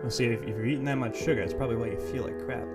Well, see, if you're eating that much sugar, it's probably why you feel like crap.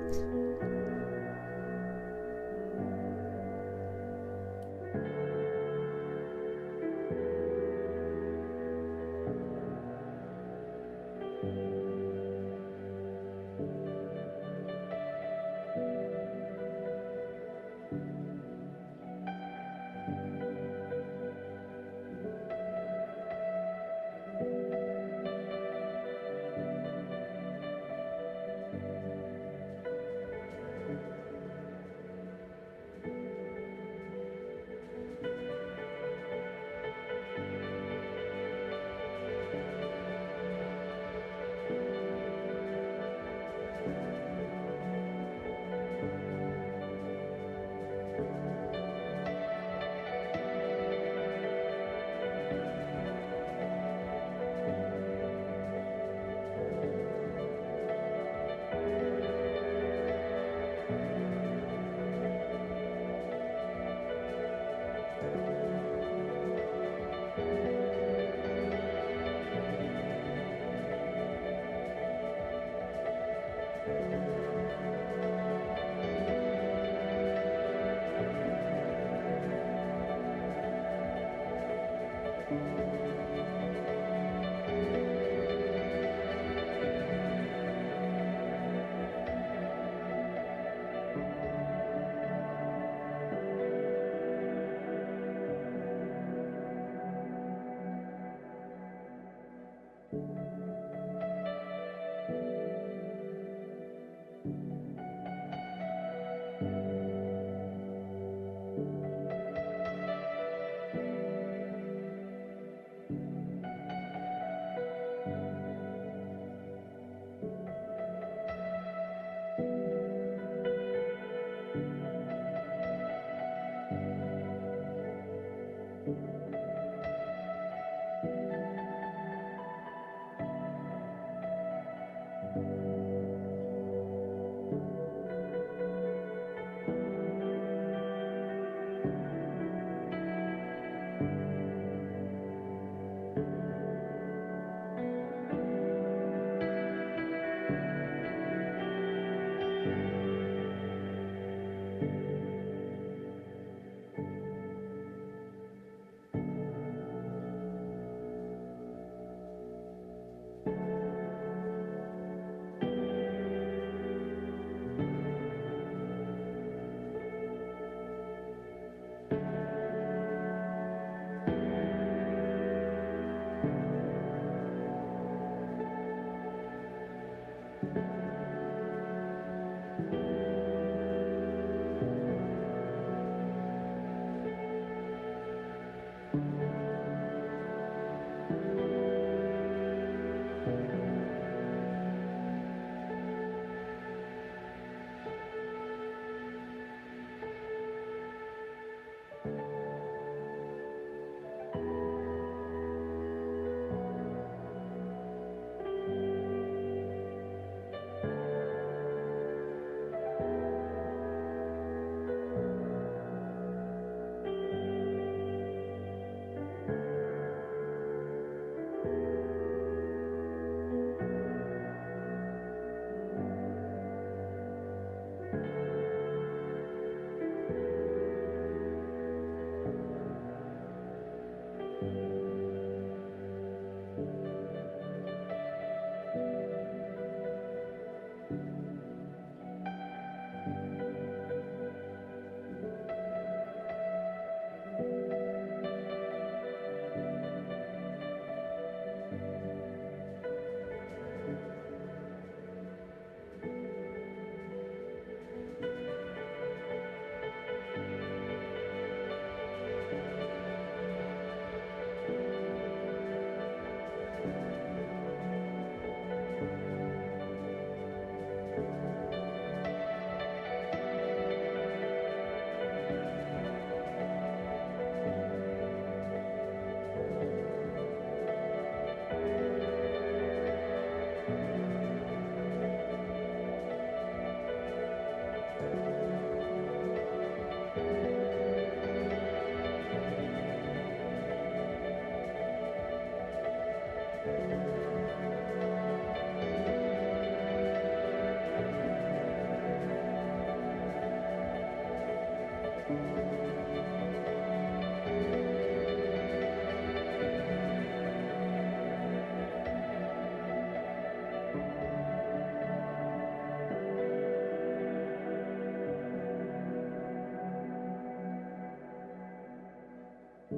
Oh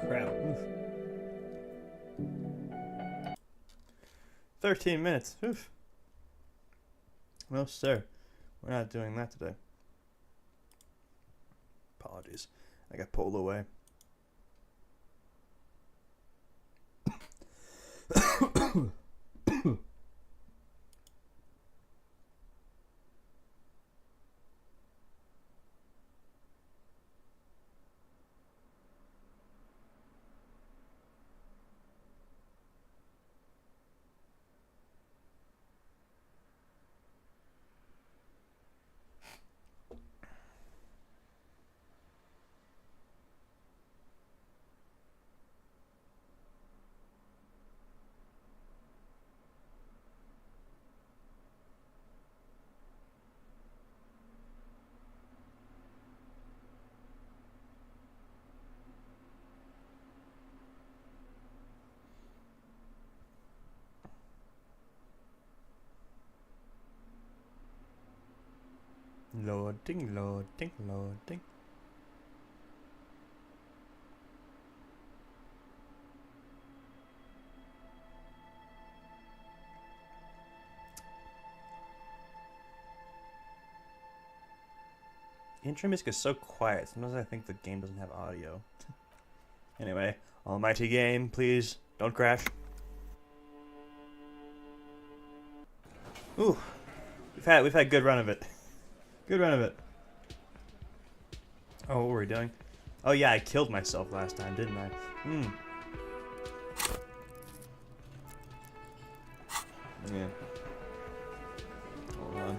crap. Oof. 13 minutes. Oof. No, sir. We're not doing that today. Apologies. I got pulled away. Loading, loading, loading. Intro music is so quiet. Sometimes I think the game doesn't have audio. Anyway, almighty game, please don't crash. Ooh, we've had good run of it. Good run of it. Oh, what were we doing? Oh yeah, I killed myself last time, didn't I? Yeah. Hold on.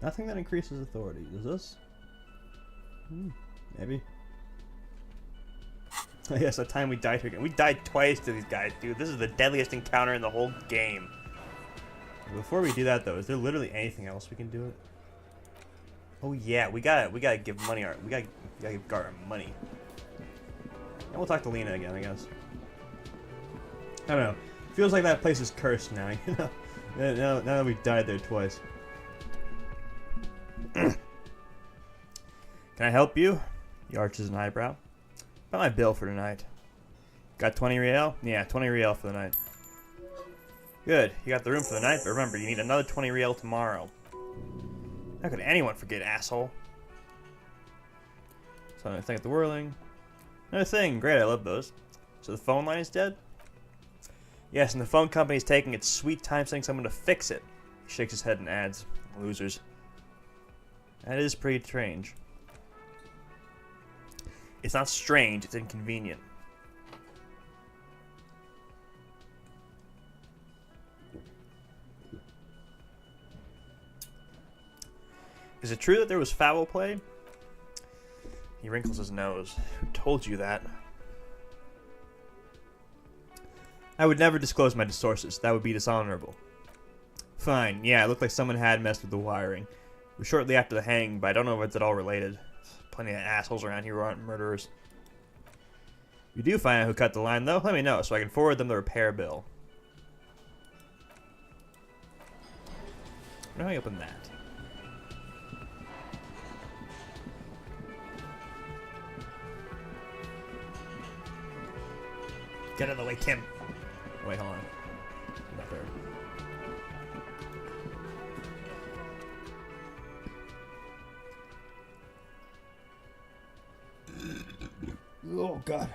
Nothing that increases authority. Is this? Maybe. Oh yes, that time we died here again. We died twice to these guys, dude. This is the deadliest encounter in the whole game. Before we do that, though, is there literally anything else we can do it? Oh yeah, we gotta give money. We gotta give Gar our money. And we'll talk to Lena again, I guess. I don't know. Feels like that place is cursed now. You know, now that we've died there twice. Can I help you? He arches an eyebrow. About my bill for tonight. Got 20 real? Yeah, 20 real for the night. Good. You got the room for the night, but remember, you need another 20 real tomorrow. How could anyone forget, asshole? So I think of the whirling. Another thing. Great, I love those. So the phone line is dead? Yes, and the phone company is taking its sweet time sending someone to fix it. He shakes his head and adds, losers. That is pretty strange. It's not strange, it's inconvenient. Is it true that there was foul play? He wrinkles his nose. Who told you that? I would never disclose my sources. That would be dishonorable. Fine, yeah, it looked like someone had messed with the wiring. It was shortly after the hanging, but I don't know if it's at all related. Plenty of assholes around here who aren't murderers. If you do find out who cut the line, though, let me know so I can forward them the repair bill. How do I open that? Get out of the way, Kim. Oh, wait, hold on. Not there. Oh, God.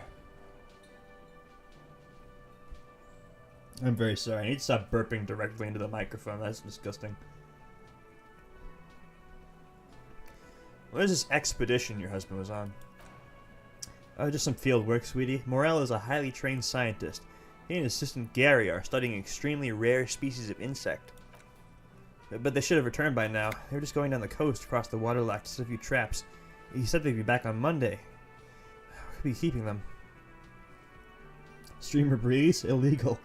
I'm very sorry. I need to stop burping directly into the microphone. That's disgusting. What is this expedition your husband was on? Oh, just some field work, sweetie. Morel is a highly trained scientist. He and his assistant Gary are studying extremely rare species of insect. But they should have returned by now. They were just going down the coast across the waterlock to set a few traps. He said they'd be back on Monday. Who could be keeping them? Streamer Breeze? Illegal.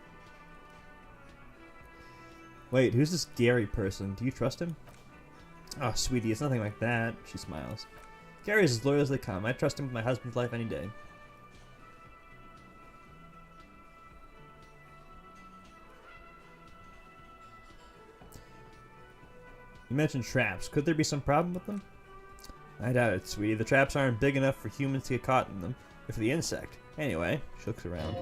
Wait, who's this Gary person? Do you trust him? Oh, sweetie, it's nothing like that. She smiles. Gary's as loyal as they come. I trust him with my husband's life any day. You mentioned traps. Could there be some problem with them? I doubt it, sweetie. The traps aren't big enough for humans to get caught in them. If the insect. Anyway, she looks around.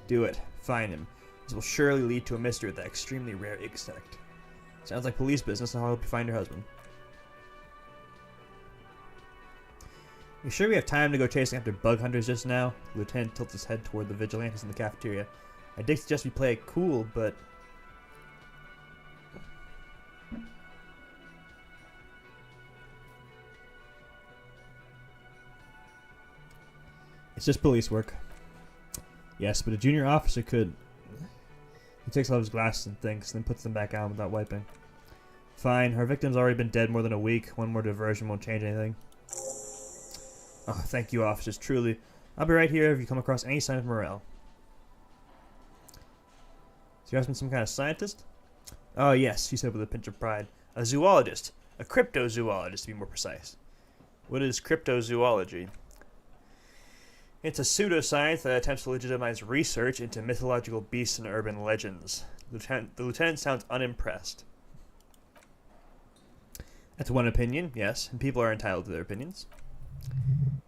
Do it. Find him. This will surely lead to a mystery with that extremely rare insect. Sounds like police business, and I'll help you find your husband. You sure we have time to go chasing after bug hunters just now? The lieutenant tilts his head toward the vigilantes in the cafeteria. I did suggest we play it cool, but... It's just police work. Yes, but a junior officer could... He takes off his glasses and thinks, then puts them back on without wiping. Fine, our victim's already been dead more than a week. One more diversion won't change anything. Oh, thank you, officers, truly. I'll be right here if you come across any sign of Morel. Is your husband some kind of scientist? Oh, yes, she said with a pinch of pride. A zoologist. A cryptozoologist, to be more precise. What is cryptozoology? It's a pseudoscience that attempts to legitimize research into mythological beasts and urban legends. The lieutenant sounds unimpressed. That's one opinion, yes, and people are entitled to their opinions.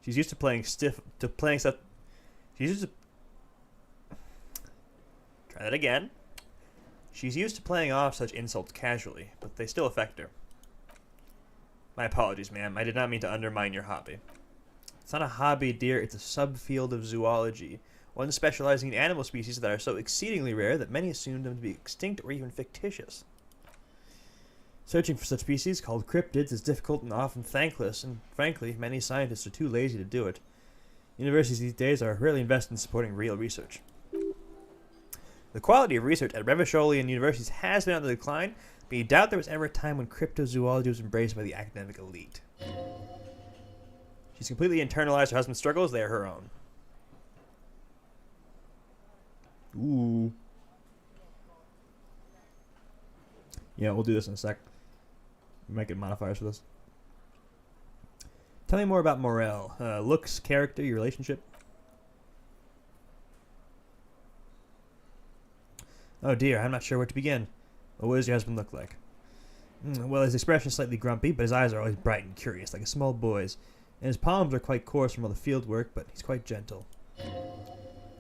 She's used to playing stuff. She's used to... Try that again. She's used to playing off such insults casually, but they still affect her. My apologies, ma'am. I did not mean to undermine your hobby. It's not a hobby, dear. It's a subfield of zoology, one specializing in animal species that are so exceedingly rare that many assume them to be extinct or even fictitious. Searching for such species, called cryptids, is difficult and often thankless, and frankly, many scientists are too lazy to do it. Universities these days are rarely invested in supporting real research. The quality of research at Revacholian universities has been on the decline, but you doubt there was ever a time when cryptozoology was embraced by the academic elite. She's completely internalized her husband's struggles. They are her own. Ooh. Yeah, we'll do this in a sec. We might get modifiers for this. Tell me more about Morel. Looks, character, your relationship. Oh dear, I'm not sure where to begin. Well, what does your husband look like? Well, his expression is slightly grumpy, but his eyes are always bright and curious, like a small boy's. And his palms are quite coarse from all the field work, but he's quite gentle.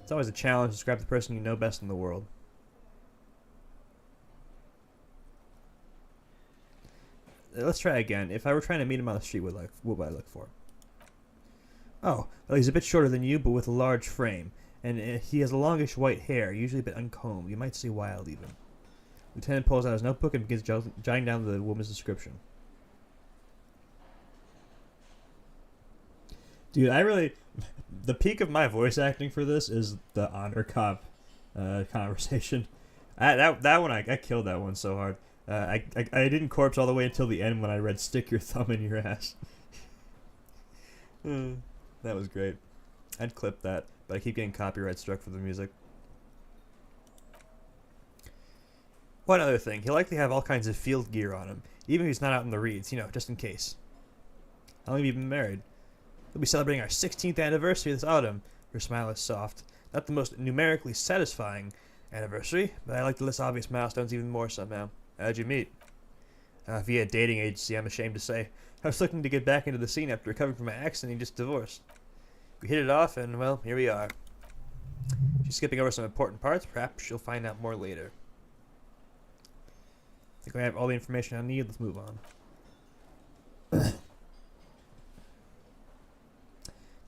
It's always a challenge to describe the person you know best in the world. Let's try again. If I were trying to meet him on the street, what would I look for? Oh, well, he's a bit shorter than you, but with a large frame. And he has longish white hair, usually a bit uncombed. You might say wild, even. Lieutenant pulls out his notebook and begins jotting down the woman's description. Dude, the peak of my voice acting for this is the honor cop conversation. That one, I killed that one so hard. I didn't corpse all the way until the end when I read "Stick your thumb in your ass." That was great. I'd clip that, but I keep getting copyright struck for the music. One other thing, he'll likely have all kinds of field gear on him, even if he's not out in the reeds, just in case. How long have you been married? We'll be celebrating our 16th anniversary this autumn. Her smile is soft. Not the most numerically satisfying anniversary, but I like to list obvious milestones even more somehow. How'd you meet? Via a dating agency, I'm ashamed to say. I was looking to get back into the scene after recovering from my accident and just divorced. We hit it off, and, well, here we are. She's skipping over some important parts. Perhaps she'll find out more later. I think I have all the information I need. Let's move on.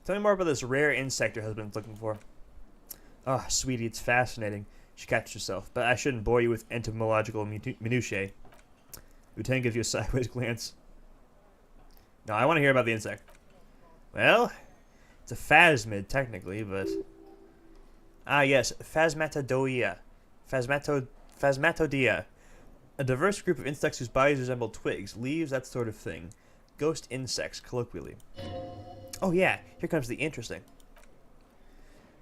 Tell me more about this rare insect your husband's looking for. Oh, sweetie, it's fascinating. She catches herself, but I shouldn't bore you with entomological minutiae. Lieutenant gives you a sideways glance. No, I want to hear about the insect. Well, it's a phasmid, technically, but... Ah, yes, Phasmatodea. Phasmatodea. A diverse group of insects whose bodies resemble twigs, leaves, that sort of thing. Ghost insects, colloquially. Oh yeah, here comes the interesting.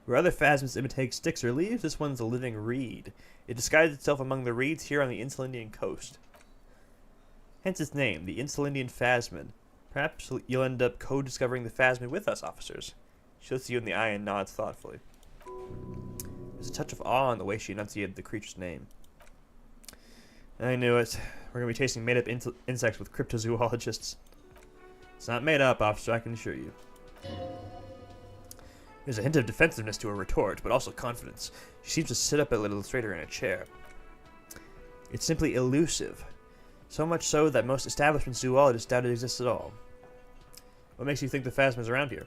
Where other phasmids imitate sticks or leaves, this one's a living reed. It disguises itself among the reeds here on the Insulindian coast. Hence its name, the Insulindian phasmid. Perhaps you'll end up co-discovering the phasmid with us, officers. She looks you in the eye and nods thoughtfully. There's a touch of awe in the way she enunciated the creature's name. I knew it. We're gonna be chasing made-up insects with cryptozoologists. It's not made up, officer, I can assure you. There's a hint of defensiveness to her retort, but also confidence. She seems to sit up a little straighter in a chair. It's simply elusive. So much so that most establishment zoologists doubt it exists at all. What makes you think the phasma's around here?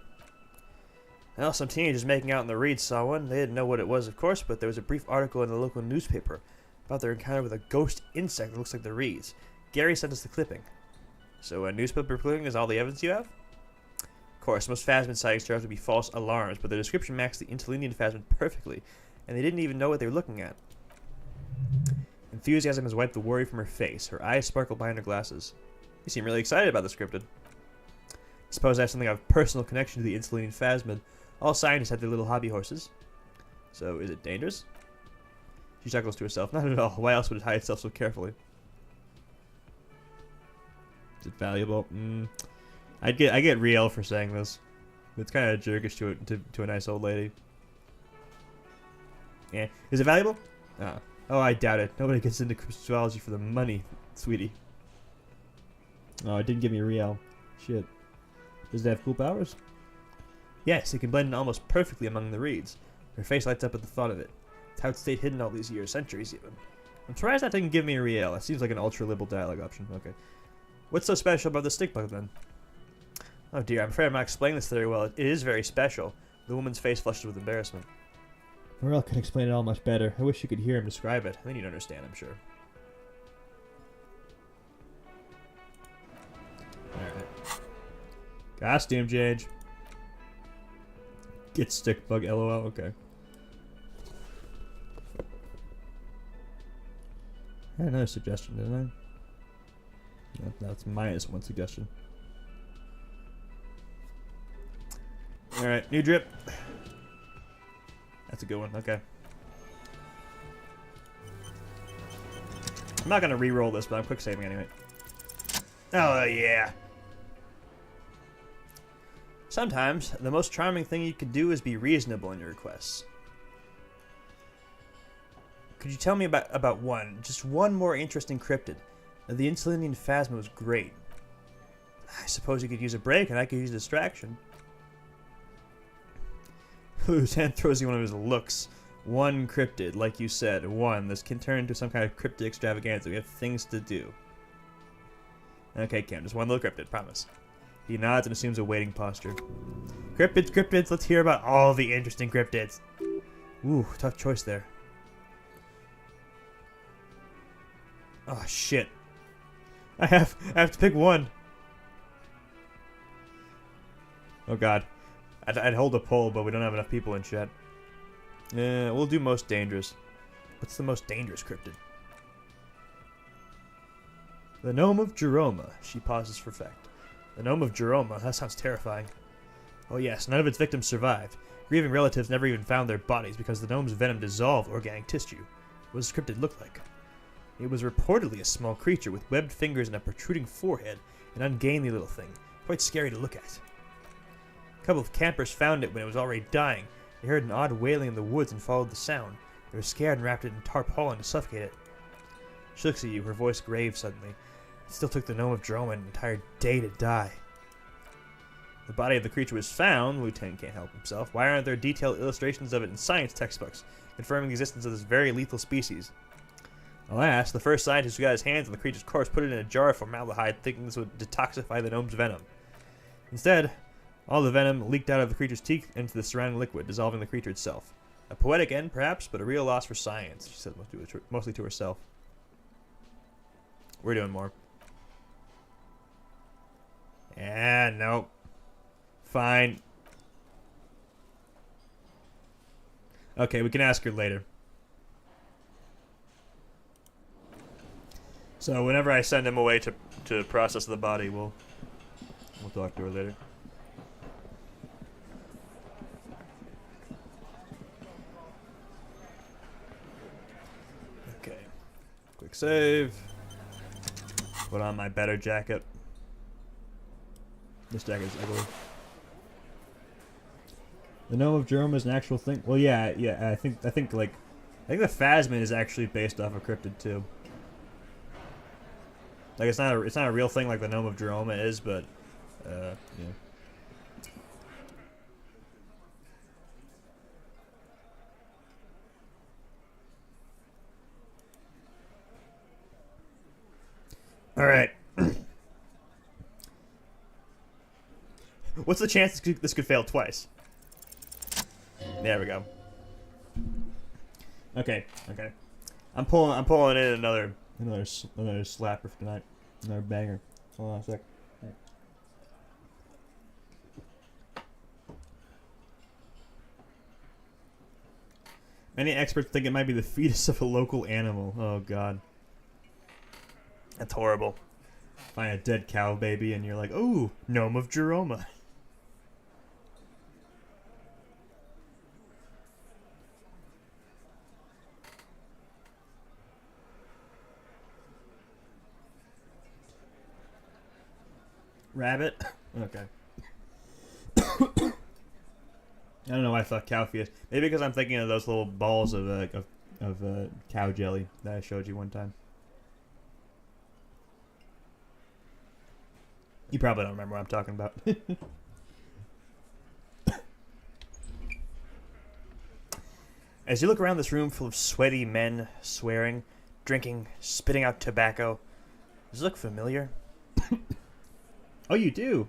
Well, some teenagers making out in the reeds saw one. They didn't know what it was, of course, but there was a brief article in the local newspaper about their encounter with a ghost insect that looks like the reeds. Gary sent us the clipping. So a newspaper clipping is all the evidence you have? Of course, most phasmid sightings turn out to be false alarms, but the description matched the interlinear phasmid perfectly, and they didn't even know what they were looking at. Enthusiasm has wiped the worry from her face. Her eyes sparkle behind her glasses. You seem really excited about the scripted. I suppose I have something of personal connection to the interlinear phasmid. All scientists have their little hobby horses. So, is it dangerous? She chuckles to herself. Not at all. Why else would it hide itself so carefully? Is it valuable? I get real for saying this. It's kind of jerkish to a nice old lady. Yeah. Is it valuable? Oh, I doubt it. Nobody gets into cryptozoology for the money, sweetie. Oh, it didn't give me real. Shit. Does it have cool powers? Yes, it can blend in almost perfectly among the reeds. Her face lights up at the thought of it. It's how it stayed hidden all these years, centuries even. I'm surprised that didn't give me a real. It seems like an ultra-liberal dialogue option. Okay. What's so special about the stick bug then? Oh dear, I'm afraid I'm not explaining this very well. It is very special. The woman's face flushed with embarrassment. Morel can explain it all much better. I wish you could hear him describe it. Then you'd understand, I'm sure. Alright. Costume change. Get stick bug, lol, okay. I had another suggestion, didn't I? No, that's -1 suggestion. Alright, new drip. That's a good one, okay. I'm not gonna re-roll this, but I'm quick saving anyway. Oh, yeah. Sometimes, the most charming thing you can do is be reasonable in your requests. Could you tell me about one, just one more interesting cryptid? The interlinear phasma was great. I suppose you could use a break, and I could use a distraction. Lieutenant throws you one of his looks. One cryptid, like you said, one. This can turn into some kind of cryptid extravaganza. We have things to do. Okay, Cam, just one little cryptid, promise. He nods and assumes a waiting posture. Cryptids, cryptids, let's hear about all the interesting cryptids. Ooh, tough choice there. Oh, shit. I have to pick one. Oh, God. I'd hold a poll, but we don't have enough people in chat. We'll do most dangerous. What's the most dangerous cryptid? The Gnome of Jeroma. She pauses for effect. The Gnome of Jeroma? That sounds terrifying. Oh yes, none of its victims survived. Grieving relatives never even found their bodies because the gnome's venom dissolved organic tissue. What does the cryptid look like? It was reportedly a small creature with webbed fingers and a protruding forehead, an ungainly little thing. Quite scary to look at. A couple of campers found it when it was already dying. They heard an odd wailing in the woods and followed the sound. They were scared and wrapped it in tarpaulin to suffocate it. She looks at you, her voice grave suddenly. It still took the Gnome of Jeroma an entire day to die. The body of the creature was found. Lieutenant can't help himself. Why aren't there detailed illustrations of it in science textbooks, confirming the existence of this very lethal species? Alas, the first scientist who got his hands on the creature's corpse put it in a jar of formaldehyde, thinking this would detoxify the gnome's venom. Instead, all the venom leaked out of the creature's teeth into the surrounding liquid, dissolving the creature itself. A poetic end, perhaps, but a real loss for science, she said mostly to herself. We're doing more. Yeah, nope. Fine. Okay, we can ask her later. So whenever I send him away to process the body, we'll talk to her later. Okay. Quick save. Put on my better jacket. This jacket is ugly. The Gnome of Jerome is an actual thing. Well, yeah. I think the phasmid is actually based off of cryptid too. Like it's not a real thing like the Gnome of Jeroma is, but yeah. All right. What's the chance this could fail twice? There we go. Okay. I'm pulling in another slapper for tonight. Another banger. Hold on a sec. Many experts think it might be the fetus of a local animal. Oh god. That's horrible. Find a dead cow baby and you're like, ooh, Gnome of Jeroma. Rabbit? Okay. I don't know why I thought cow fetus. Maybe because I'm thinking of those little balls of cow jelly that I showed you one time. You probably don't remember what I'm talking about. As you look around this room full of sweaty men swearing, drinking, spitting out tobacco, does it look familiar? Oh, you do?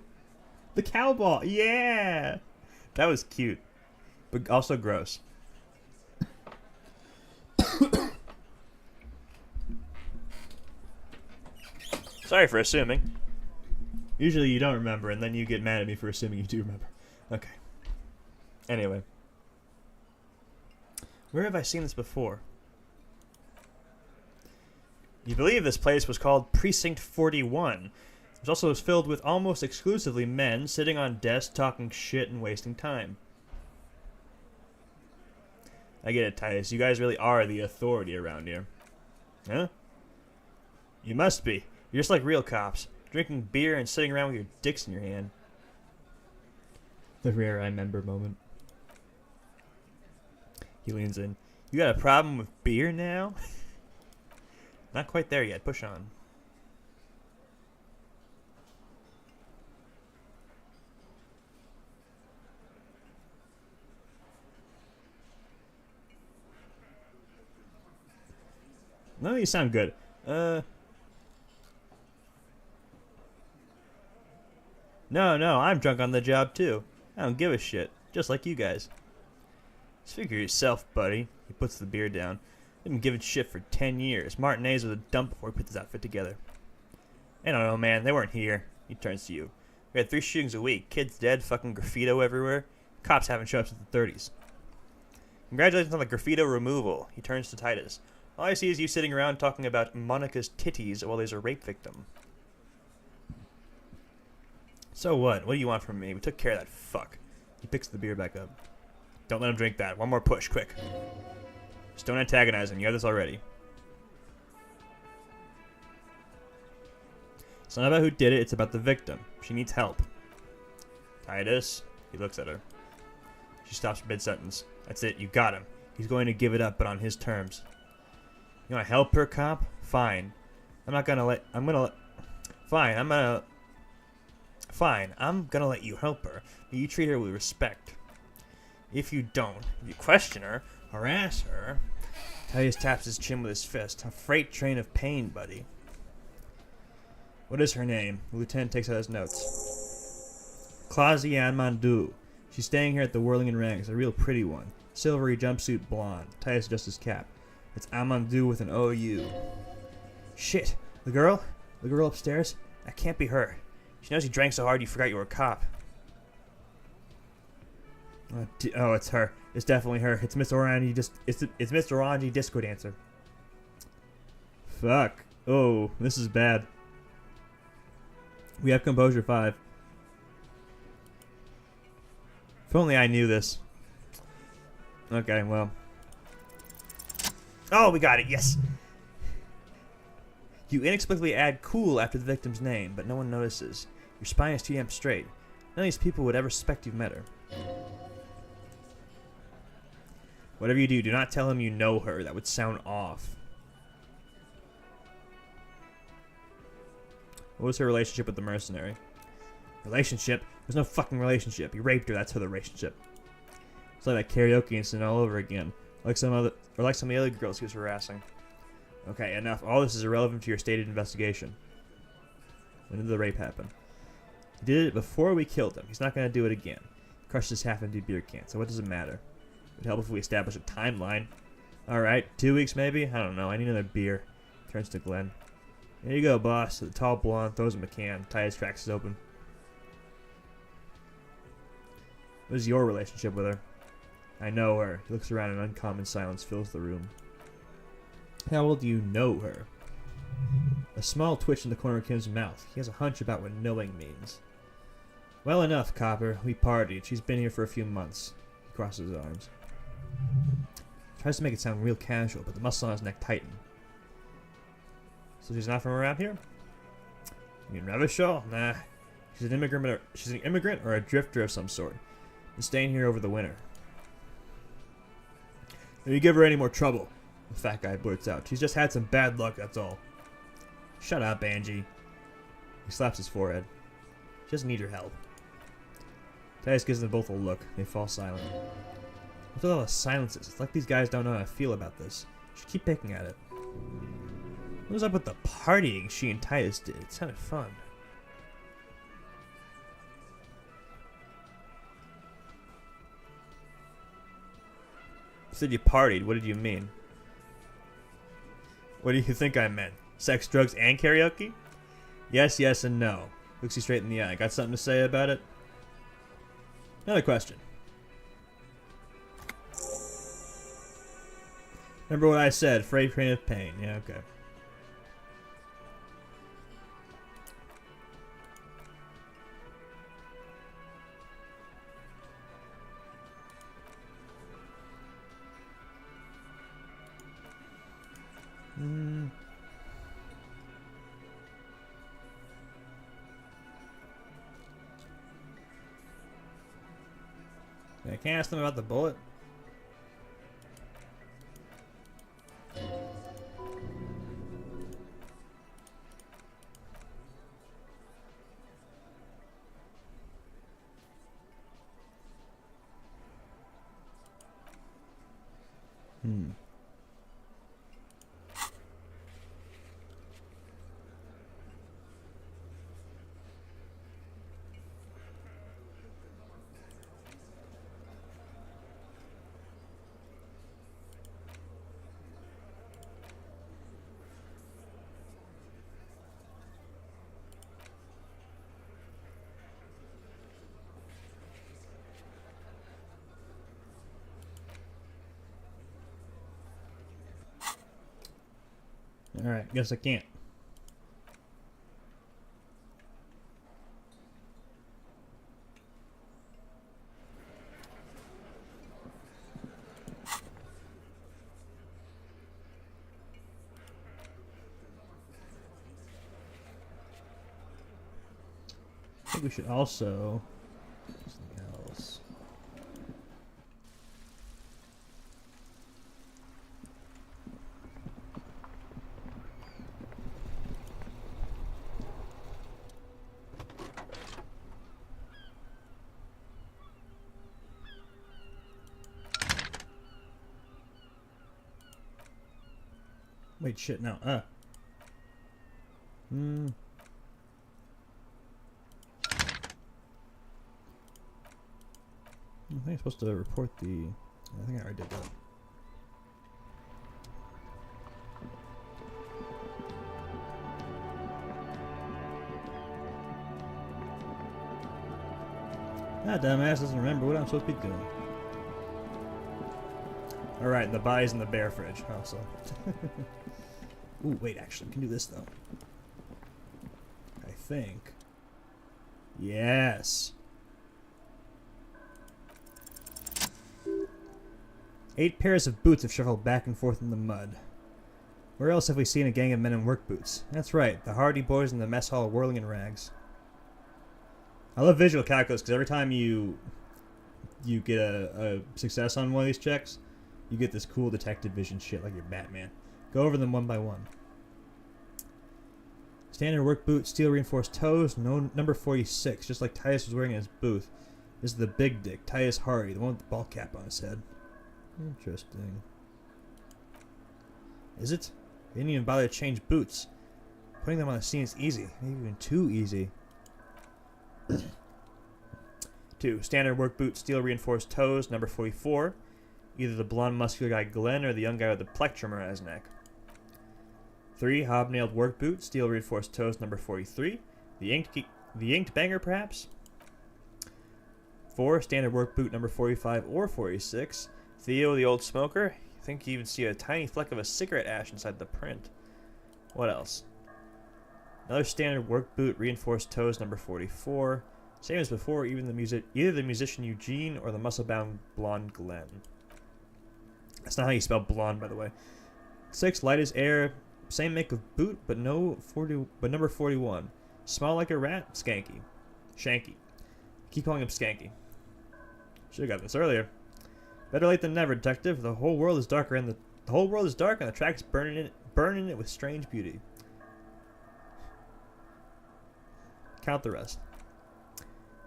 The cow ball. Yeah! That was cute. But also gross. Sorry for assuming. Usually you don't remember, and then you get mad at me for assuming you do remember. Okay. Anyway. Where have I seen this before? You believe this place was called Precinct 41. It also was filled with almost exclusively men sitting on desks talking shit and wasting time. I get it, Titus. You guys really are the authority around here. Huh? You must be. You're just like real cops. Drinking beer and sitting around with your dicks in your hand. The rare I remember moment. He leans in. You got a problem with beer now? Not quite there yet. Push on. No, you sound good. No, I'm drunk on the job too. I don't give a shit. Just like you guys. Just figure yourself, buddy. He puts the beer down. I've been giving shit for 10 years. Martinez was a dump before we put this outfit together. I don't know, man. They weren't here. He turns to you. We had 3 shootings a week. Kids dead, fucking graffito everywhere. Cops haven't shown up since the 30s. Congratulations on the graffito removal. He turns to Titus. All I see is you sitting around talking about Monica's titties while there's a rape victim. So what? What do you want from me? We took care of that fuck. He picks the beer back up. Don't let him drink that. One more push, quick. Just don't antagonize him. You have this already. It's not about who did it. It's about the victim. She needs help. Titus. He looks at her. She stops mid-sentence. That's it. You got him. He's going to give it up, but on his terms. You want to help her, cop? Fine. Fine, I'm gonna let you help her, but you treat her with respect. If you don't, if you question her, harass her... Titus taps his chin with his fist. A freight train of pain, buddy. What is her name? The lieutenant takes out his notes. Clausiane Mandu. She's staying here at the Whirling and Ranks, a real pretty one. Silvery jumpsuit blonde. Titus adjusts his cap. It's Amandu with an O-U. Shit. The girl? The girl upstairs? That can't be her. She knows you drank so hard you forgot you were a cop. Oh, it's her. It's definitely her. It's Miss Orange. It's Mr. Orange, disco dancer. Fuck. Oh, this is bad. We have composure 5. If only I knew this. Okay, well. Oh, we got it. Yes. You inexplicably add cool after the victim's name, but no one notices. Your spine is too damn straight. None of these people would ever suspect you've met her. Whatever you do, do not tell him you know her. That would sound off. What was her relationship with the mercenary? Relationship? There's no fucking relationship. You raped her, that's her relationship. It's like that karaoke incident all over again. Like some of the other girls he was harassing. Okay, enough. All this is irrelevant to your stated investigation. When did the rape happen? He did it before we killed him. He's not going to do it again. Crushed his half-empty beer can, so what does it matter? It would help if we establish a timeline. Alright, 2 weeks maybe? I don't know. I need another beer. Turns to Glenn. Here you go, boss. The tall blonde throws him a can. Titus cracks it open. What is your relationship with her? I know her. He looks around and uncommon silence fills the room. How well do you know her? A small twitch in the corner of Kim's mouth. He has a hunch about what knowing means. Well enough, Copper. We partied. She's been here for a few months. He crosses his arms. Tries to make it sound real casual, but the muscle on his neck tightened. So she's not from around here? You mean Revachol? Nah. She's an immigrant or a drifter of some sort. Been staying here over the winter. If you give her any more trouble, the fat guy blurts out. She's just had some bad luck, that's all. Shut up, Angie. He slaps his forehead. She doesn't need your help. Titus gives them both a look. They fall silent. What's with all the silences? It's like these guys don't know how to feel about this. Should keep picking at it. What was up with the partying she and Titus did? It sounded fun. You said you partied. What did you mean? What do you think I meant? Sex, drugs, and karaoke? Yes, yes, and no. Looks you straight in the eye. Got something to say about it? Another question. Remember what I said? Afraid, pain of pain. Yeah, okay. I can't ask them about the bullet. Alright, guess I can't. I think we should also... something else. Wait, shit, no. I think I'm supposed to report the... I think I already did that. That dumbass doesn't remember what I'm supposed to be doing. Alright, the body's in the bear fridge also. Ooh, wait, actually, we can do this though. I think. Yes. 8 pairs of boots have shuffled back and forth in the mud. Where else have we seen a gang of men in work boots? That's right, the Hardy boys in the mess hall whirling in rags. I love visual calculus because every time you get a success on one of these checks, you get this cool detective vision shit like you're Batman. Go over them one by one. Standard work boot, steel reinforced toes, no number 46, just like Titus was wearing in his booth. This is the big dick, Titus Hardy, the one with the ball cap on his head. Interesting. Is it? They didn't even bother to change boots. Putting them on the scene is easy, maybe even too easy. 2. Standard work boot, steel reinforced toes, number 44. Either the blonde muscular guy Glenn or the young guy with the plectrum around his neck. 3. Hobnailed work boot, steel reinforced toes, number 43. The inked banger, perhaps? 4. Standard work boot, number 45 or 46. Theo, the old smoker. I think you even see a tiny fleck of a cigarette ash inside the print. What else? Another standard work boot, reinforced toes, number 44. Same as before, either the musician Eugene or the muscle-bound blonde Glenn. That's not how you spell blonde, by the way. 6. Light as air. Same make of boot, but number 41. Small like a rat, skanky. Shanky. Keep calling him Skanky. Should've got this earlier. Better late than never, detective. The whole world is dark and the track's burning it with strange beauty. Count the rest.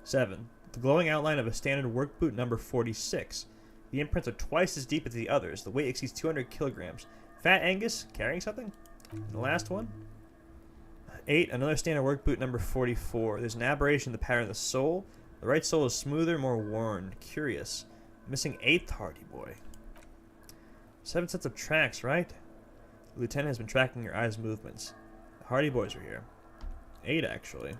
7. The glowing outline of a standard work boot, number 46. The imprints are twice as deep as the others. The weight exceeds 200 kilograms. Fat Angus carrying something? And the last one. 8. Another standard work boot, number 44. There's an aberration in the pattern of the sole. The right sole is smoother, more worn. Curious. Missing 8th Hardy Boy. 7 sets of tracks, right? The lieutenant has been tracking your eyes' movements. The Hardy Boys are here. 8, actually.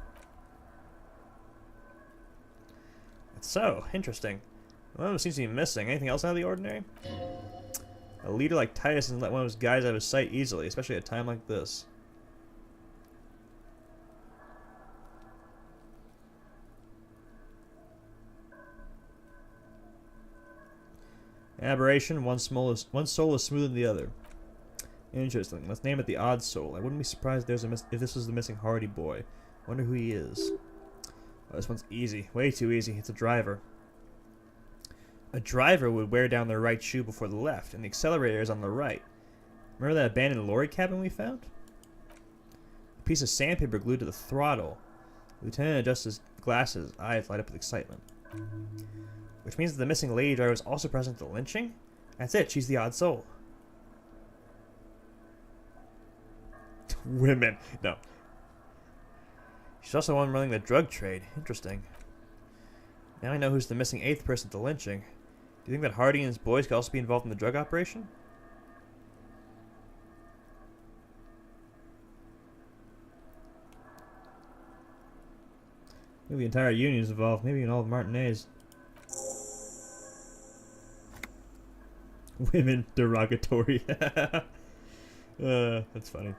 That's so interesting. One of them seems to be missing. Anything else out of the ordinary? A leader like Titus doesn't let one of his guys out of his sight easily, especially at a time like this. Aberration. One soul is smoother than the other. Interesting. Let's name it the odd soul. I wouldn't be surprised if this was the missing Hardy Boy. Wonder who he is. Oh, this one's easy. Way too easy. It's a driver. A driver would wear down their right shoe before the left, and the accelerator is on the right. Remember that abandoned lorry cabin we found? A piece of sandpaper glued to the throttle. The lieutenant adjusts his glasses, eyes light up with excitement. Which means that the missing lady driver was also present at the lynching? That's it, she's the odd soul. Women. No. She's also the one running the drug trade. Interesting. Now I know who's the missing 8th person at the lynching. Do you think that Hardy and his boys could also be involved in the drug operation? Maybe the entire union is involved. Maybe even all of Martinez. Women derogatory. That's funny.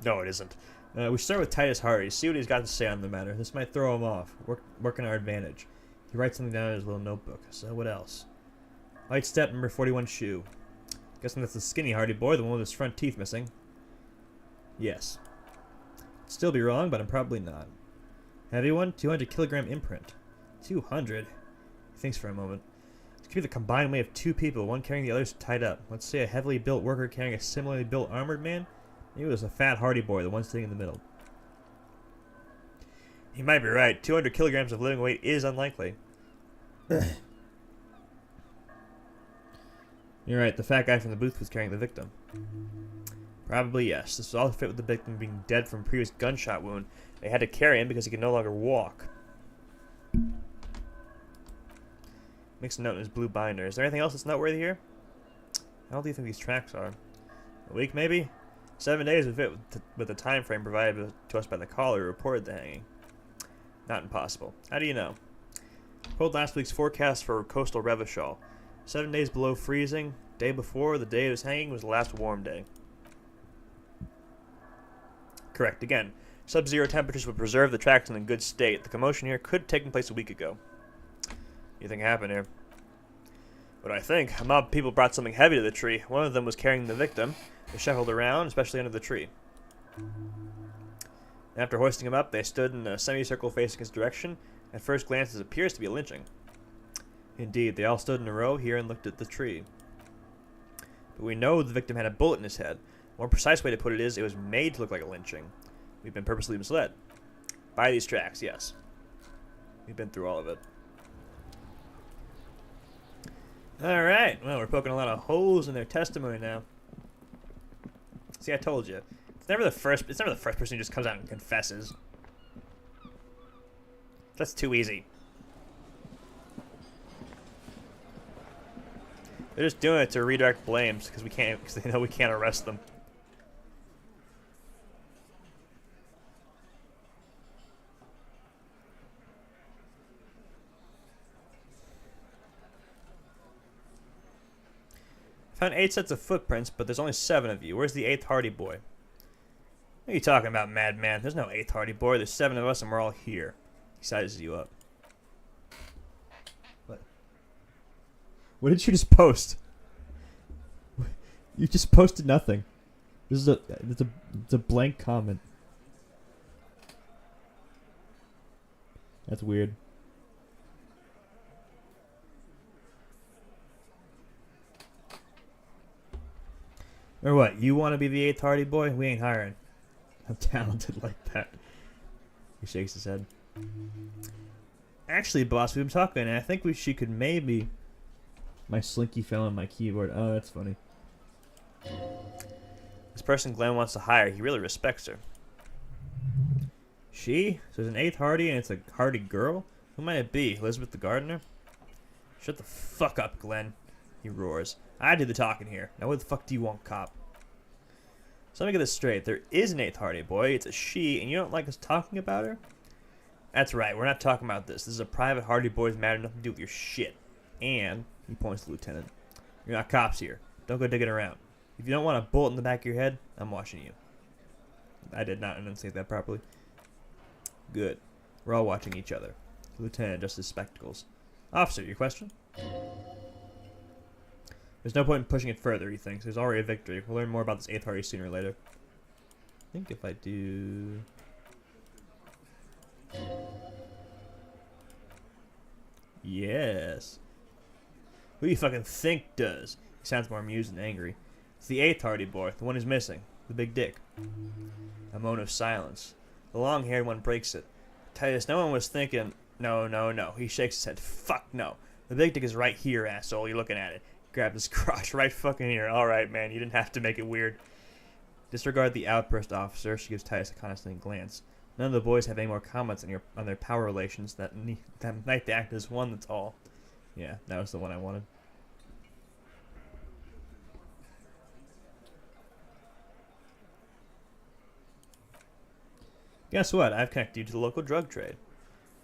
No, it isn't. We should start with Titus Hardy. See what he's got to say on the matter. This might throw him off. Work in our advantage. He writes something down in his little notebook. So what else? Light step, number 41 shoe. Guessing that's the skinny Hardy Boy, the one with his front teeth missing. Yes. Still be wrong, but I'm probably not. Heavy one, 200 kilogram imprint. 200? He thinks for a moment. This could be the combined weight of 2 people, one carrying the others tied up. Let's say a heavily built worker carrying a similarly built armored man. Maybe it was a fat Hardy Boy, the one sitting in the middle. He might be right. 200 kilograms of living weight is unlikely. You're right, the fat guy from the booth was carrying the victim. Probably yes. This was all fit with the victim being dead from a previous gunshot wound. They had to carry him because he could no longer walk. Makes a note in his blue binder. Is there anything else that's noteworthy here? How old do you think these tracks are? A week, maybe? 7 days would fit with the time frame provided to us by the caller who reported the hanging. Not impossible. How do you know? Pulled last week's forecast for coastal Revachol. 7 days below freezing. Day before, the day of his hanging, was the last warm day. Correct. Again, sub-zero temperatures would preserve the tracks in a good state. The commotion here could have taken place a week ago. What do you think happened here? What do I think? A mob of people brought something heavy to the tree. One of them was carrying the victim. They shuffled around, especially under the tree. After hoisting him up, they stood in a semicircle facing his direction. At first glance, it appears to be a lynching. Indeed, they all stood in a row here and looked at the tree. But we know the victim had a bullet in his head. More precise way to put it is, it was made to look like a lynching. We've been purposely misled. By these tracks, yes. We've been through all of it. Alright, well, we're poking a lot of holes in their testimony now. See, I told you. It's never the first person who just comes out and confesses. That's too easy. They're just doing it to redirect blames because they know we can't arrest them. Found 8 sets of footprints, but there's only 7 of you. Where's the 8th Hardy Boy? What are you talking about, madman? There's no 8th Hardy Boy. There's 7 of us, and we're all here. He sizes you up. What? What did you just post? You just posted nothing. This is it's a blank comment. That's weird. Or what? You want to be the 8th Hardy Boy? We ain't hiring. I'm talented like that. He shakes his head. Actually, boss, we've been talking, and I think she could maybe... My slinky fell on my keyboard. Oh, that's funny. This person Glenn wants to hire, he really respects her. She? So there's an 8th Hardy, and it's a Hardy girl? Who might it be? Elizabeth the gardener? Shut the fuck up, Glenn. He roars. I did the talking here. Now what the fuck do you want, cop? So let me get this straight. There is an 8th Hardy Boy. It's a she, and you don't like us talking about her? That's right. We're not talking about this. This is a private Hardy Boy's matter. Nothing to do with your shit. And, he points to the lieutenant, you're not cops here. Don't go digging around. If you don't want a bullet in the back of your head, I'm watching you. I did not enunciate that properly. Good. We're all watching each other. The lieutenant adjusts his spectacles. Officer, your question? There's no point in pushing it further, he thinks. There's already a victory. We'll learn more about this 8th Hardy sooner or later. I think if I do... Yes. Who do you fucking think does? He sounds more amused than angry. It's the 8th Hardy Boy, the one who's missing. The big dick. A moan of silence. The long-haired one breaks it. Titus, no one was thinking... No. He shakes his head. Fuck no. The big dick is right here, asshole. You're looking at it. Grab his crotch right fucking here. Alright, man. You didn't have to make it weird. Disregard the outburst, officer. She gives Titus a condescending glance. None of the boys have any more comments on their power relations. That night they act as one, that's all. Yeah, that was the one I wanted. Guess what? I've connected you to the local drug trade.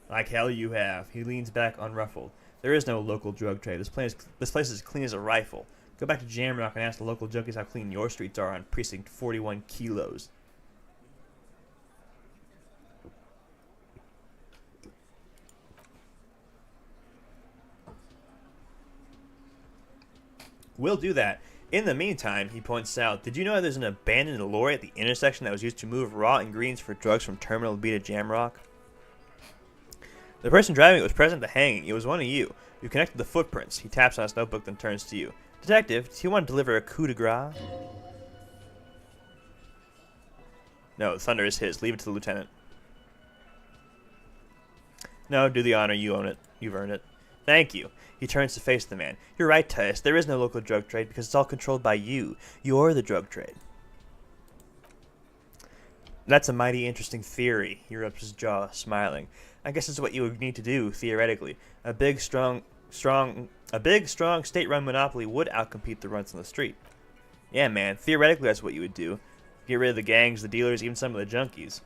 Like hell you have. He leans back unruffled. There is no local drug trade. This place is as clean as a rifle. Go back to Jamrock and ask the local junkies how clean your streets are on Precinct 41 kilos. We'll do that. In the meantime, he points out, did you know there's an abandoned lorry at the intersection that was used to move raw ingredients for drugs from Terminal B to Jamrock? The person driving it was present at the hanging. It was one of you. You connected the footprints. He taps on his notebook, then turns to you. Detective, do you want to deliver a coup de grace? No, thunder is his. Leave it to the lieutenant. No, do the honor. You own it. You've earned it. Thank you. He turns to face the man. You're right, Titus. There is no local drug trade because it's all controlled by you. You're the drug trade. That's a mighty interesting theory. He rubs his jaw, smiling. I guess it's what you would need to do, theoretically. A big, strong state-run monopoly would outcompete the runs on the street. Yeah, man. Theoretically, that's what you would do. Get rid of the gangs, the dealers, even some of the junkies.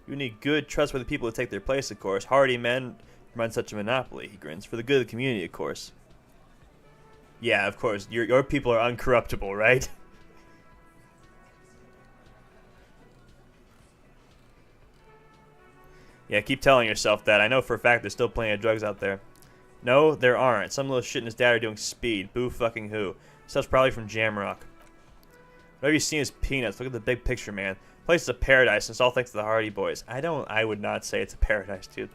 You need good, trustworthy people to take their place, of course. Hardy men run such a monopoly, he grins. For the good of the community, of course. Yeah, of course. Your people are uncorruptible, right? Yeah, keep telling yourself that. I know for a fact there's still plenty of drugs out there. No, there aren't. Some little shit and his dad are doing speed. Boo fucking who. Stuff's probably from Jamrock. Whatever you see is peanuts. Look at the big picture, man. The place is a paradise, and it's all thanks to the Hardy Boys. I would not say it's a paradise, dude.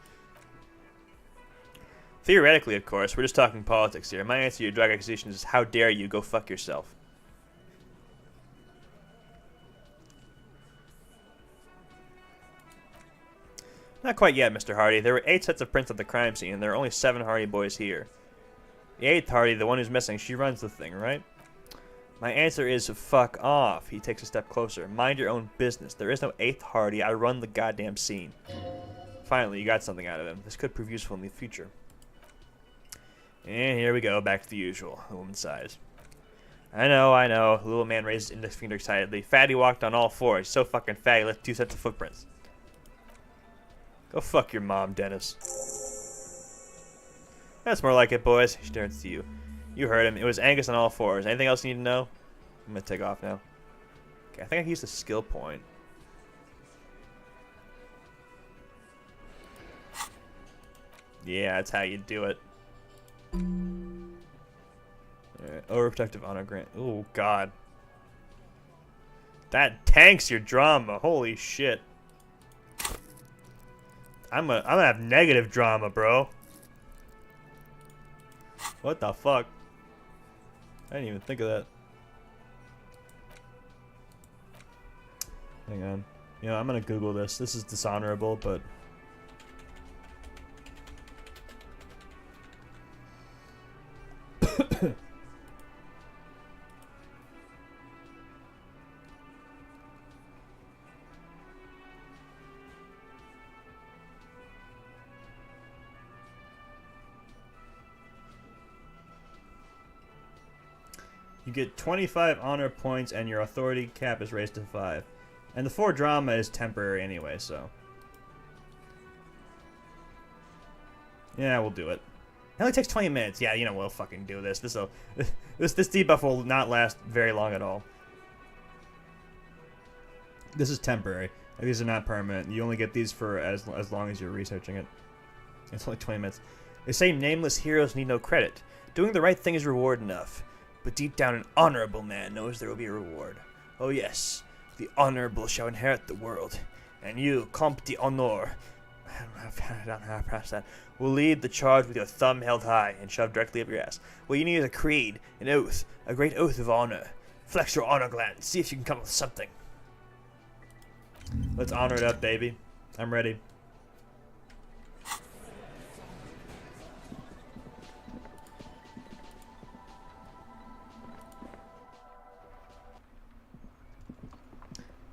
Theoretically, of course, we're just talking politics here. My answer to your drug accusations is how dare you go fuck yourself. Not quite yet, Mr. Hardy. There were 8 sets of prints at the crime scene, and there are only 7 Hardy boys here. The 8th Hardy, the one who's missing, she runs the thing, right? My answer is fuck off. He takes a step closer. Mind your own business. There is no 8th Hardy. I run the goddamn scene. Finally, you got something out of him. This could prove useful in the future. And here we go, back to the usual. The woman sighs. I know. The little man raised his index finger excitedly. Fatty walked on all 4. He's so fucking fat he left 2 sets of footprints. Go fuck your mom, Dennis. That's more like it, boys. She turns to you. You heard him. It was Angus on all 4s. Anything else you need to know? I'm gonna take off now. Okay, I think I can use the skill point. Yeah, that's how you do it. Overprotective honor grant. Oh god. That tanks your drama. Holy shit. I'm gonna have negative drama, bro. What the fuck? I didn't even think of that. Hang on. You know, I'm gonna Google this. This is dishonorable, but... You get 25 honor points and your authority cap is raised to 5. And the 4 drama is temporary anyway, so. Yeah, we'll do it. It only takes 20 minutes. Yeah, you know, we'll fucking do this. This debuff will not last very long at all. This is temporary. These are not permanent. You only get these for as long as you're researching it. It's only 20 minutes. They say nameless heroes need no credit. Doing the right thing is reward enough. But deep down, an honorable man knows there will be a reward. Oh yes, the honorable shall inherit the world, and you, Comte d'Honneur, I don't know how to pronounce that, will lead the charge with your thumb held high and shoved directly up your ass. What you need is a creed, an oath, a great oath of honor. Flex your honor gland, see if you can come up with something. Let's honor it up, baby. I'm ready.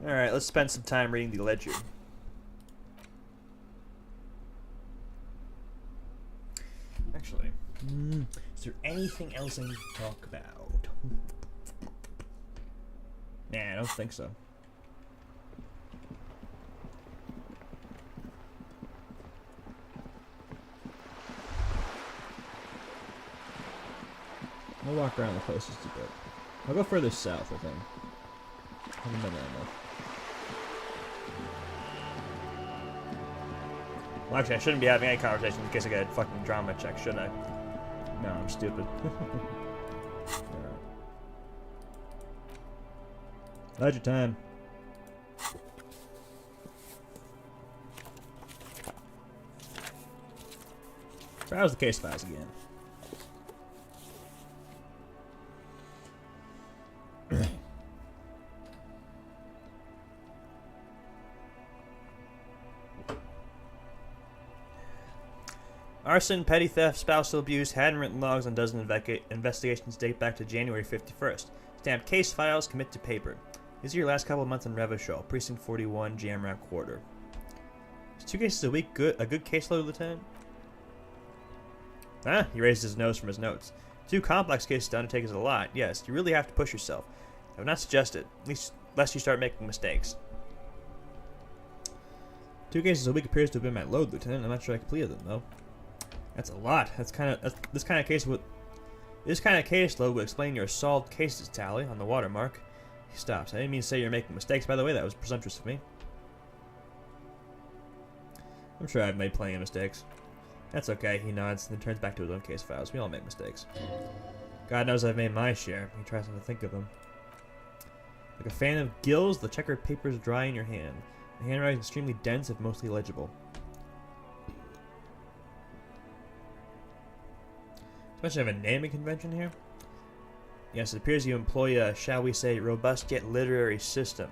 Alright, let's spend some time reading the ledger. Actually, is there anything else I need to talk about? Nah, I don't think so. I'll walk around the closest a bit. I'll go further south, I think. I haven't done that enough. Well, actually, I shouldn't be having any conversation in case I get a fucking drama check, should I? No, I'm stupid. Alright. Ledger time. Browse the case files again. Arson, petty theft, spousal abuse, handwritten logs on dozen investigations date back to January 51st. Stamped case files, commit to paper. These are your last couple of months in Revachol, Precinct 41, Jamrock Quarter. Is 2 cases a week a good caseload, Lieutenant? Ah, he raised his nose from his notes. 2 complex cases to undertake is a lot. Yes, you really have to push yourself. I would not suggest it, at least lest you start making mistakes. 2 cases a week appears to have been my load, Lieutenant. I'm not sure I completed them, though. That's a lot. This kind of caseload would explain your solved cases tally on the watermark. He stops. I didn't mean to say you're making mistakes. By the way, that was presumptuous of me. I'm sure I've made plenty of mistakes. That's okay. He nods and then turns back to his own case files. We all make mistakes. God knows I've made my share. He tries not to think of them. Like a fan of gills, the checkered papers dry in your hand. The handwriting is extremely dense if mostly legible. Much of a naming convention here? Yes, it appears you employ a, shall we say, robust yet literary system.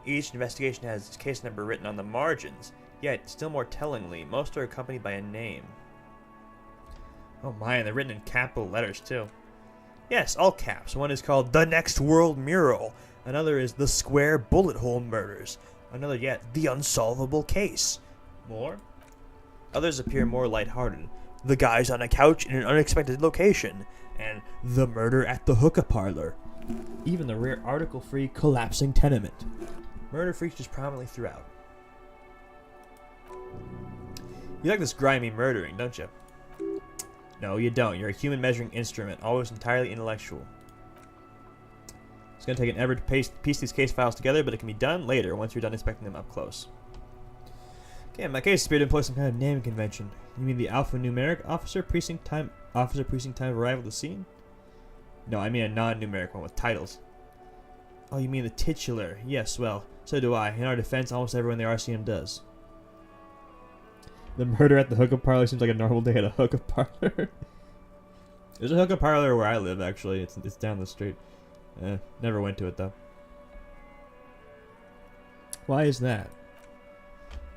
Each investigation has its case number written on the margins. Yet, still more tellingly, most are accompanied by a name. Oh my, and they're written in capital letters too. Yes, all caps. One is called The Next World Mural. Another is The Square Bullet Hole Murders. Another yet, The Unsolvable Case. More? Others appear more lighthearted. The Guys on a Couch in an Unexpected Location. And The Murder at the Hookah Parlor. Even the rare article-free Collapsing Tenement. Murder features prominently throughout. You like this grimy murdering, don't you? No, you don't. You're a human measuring instrument, always entirely intellectual. It's going to take an effort to piece these case files together, but it can be done later once you're done inspecting them up close. Okay, in my case, Spirit employs some kind of naming convention. You mean the alphanumeric officer precinct time of arrival at the scene? No, I mean a non-numeric one with titles. Oh, you mean the titular? Yes, well, so do I. In our defense, almost everyone in the RCM does. The murder at the hookah parlor seems like a normal day at a hookah parlor. There's a hookah parlor where I live, actually. It's down the street. Never went to it, though. Why is that?